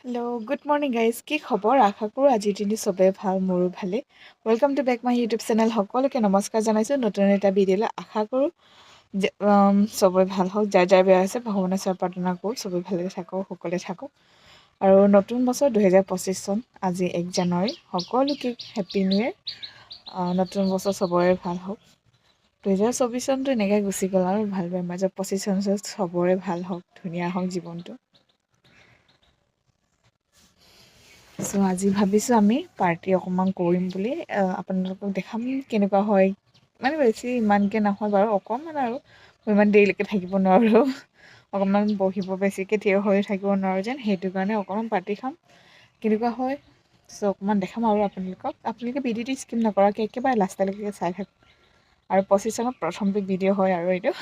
Hello' good morning guys, কি খবৰ? আশা কৰোঁ আজিৰ দিনটো চবেই ভাল, মোৰো ভালেই। Welcome to back my YouTube channel. সকলোকে নমস্কাৰ জনাইছোঁ নতুন এটা ভিডিঅ'লৈ। আশা কৰোঁ যে চবৰে ভাল হওক, যাৰ যাৰ বেয়া হৈছে ভগৱানৰ ওচৰত প্ৰাৰ্থনা কৰোঁ চবেই ভালে থাকক, সকলোৱে থাকক। আৰু নতুন বছৰ 2025 চন, আজি 1 জানুৱাৰী। সকলোকে হেপ্পী নিউ ইয়েৰ। নতুন বছৰ চবৰে ভাল হওক। 2024 চনটো এনেকৈ গুচি গ'ল আৰু ভাল বেয়া মাজত 25 চন চবৰে ভাল হওক, ধুনীয়া হওক জীৱনটো। চ' আজি ভাবিছোঁ আমি পাৰ্টি অকণমান কৰিম বুলি, আপোনালোকক দেখাম কেনেকুৱা হয়। মানে বেছি ইমানকৈ নহয় বাৰু, অকণমান আৰু মই ইমান দেৰিলৈকে থাকিব নোৱাৰোঁ। অকণমান বহিব, বেছিকৈ থিয় হৈ থাকিব নোৱাৰোঁ যেন, সেইটো কাৰণে অকণমান পাৰ্টি খাম কেনেকুৱা হয়। চ' অকণমান দেখাম আৰু আপোনালোকে ভিডিঅ'টো স্কিপ নকৰাকৈ একেবাৰে লাষ্টলৈকে চাই থাকক। আৰু 25 চনত প্ৰথমটো ভিডিঅ' হয় আৰু এইটো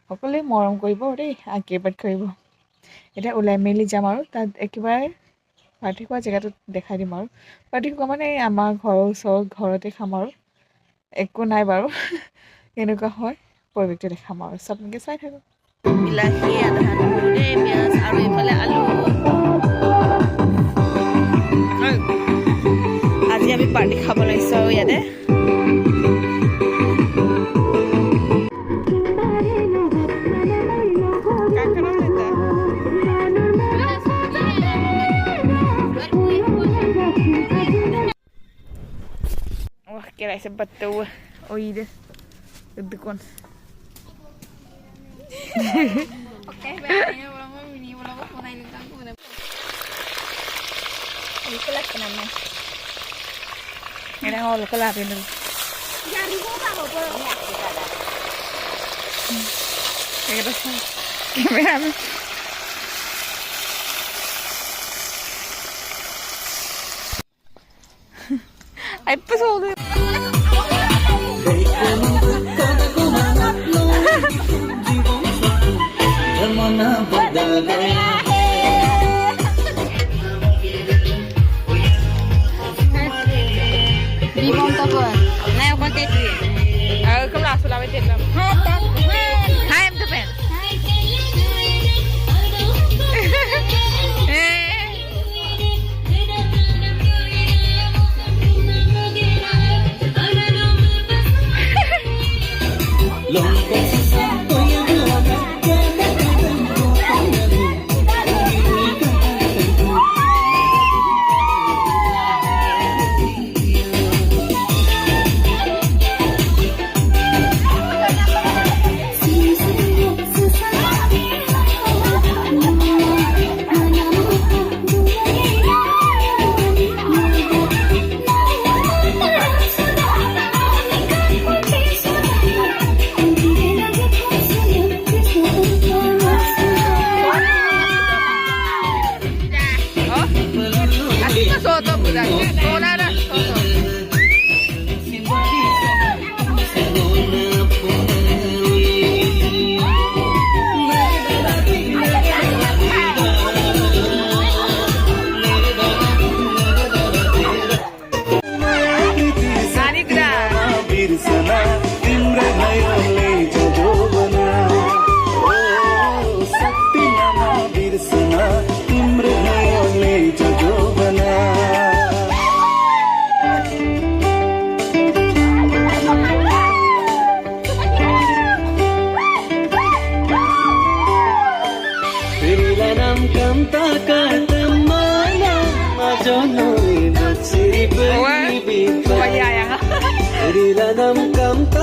সকলোৱে মৰম কৰিব দেই, আশীৰ্বাদ কৰিব। এতিয়া ওলাই মেলি যাম আৰু তাত একেবাৰে পাৰ্টি খোৱা জেগাটো দেখাই দিম। আৰু পাৰ্টি খোৱা মানে আমাৰ ঘৰৰ ওচৰত ঘৰতে খাম আৰু একো নাই বাৰু। কেনেকুৱা হয় পৰিৱেশটো দেখাম আৰু চব এনেকৈ চাই থাকক। বিলাহী আধা নহৰু পিঁয়াজ আৰু এইফালে আলু। আজি আমি পাৰ্টি খাব লাগিছোঁ আৰু ইয়াতে Wah, kira saya betul. Oh iya, deg-degan. Oke, bayarnya berapa ini berapa mau naik tangku bener. Ini kelas kenapa? Ini ngol kelap ini. Jadi gua apa apa? Ini aku ada. Kayak gitu. Kamera. Ay, pasok. Bimong tapos. নাই অকণ তেতি Ay, kelap Sulawesi dalam. Hai, em tepen. Soto budak. Solar soto. Nani kira? बिर्सना तिम्रो नयनले जोबना ओ शक्ति नामा बिर्सना तिम्रो नयनले जोबना Pilihan kanta kata mana majono ina siri Wah, ya. Pilihan kanta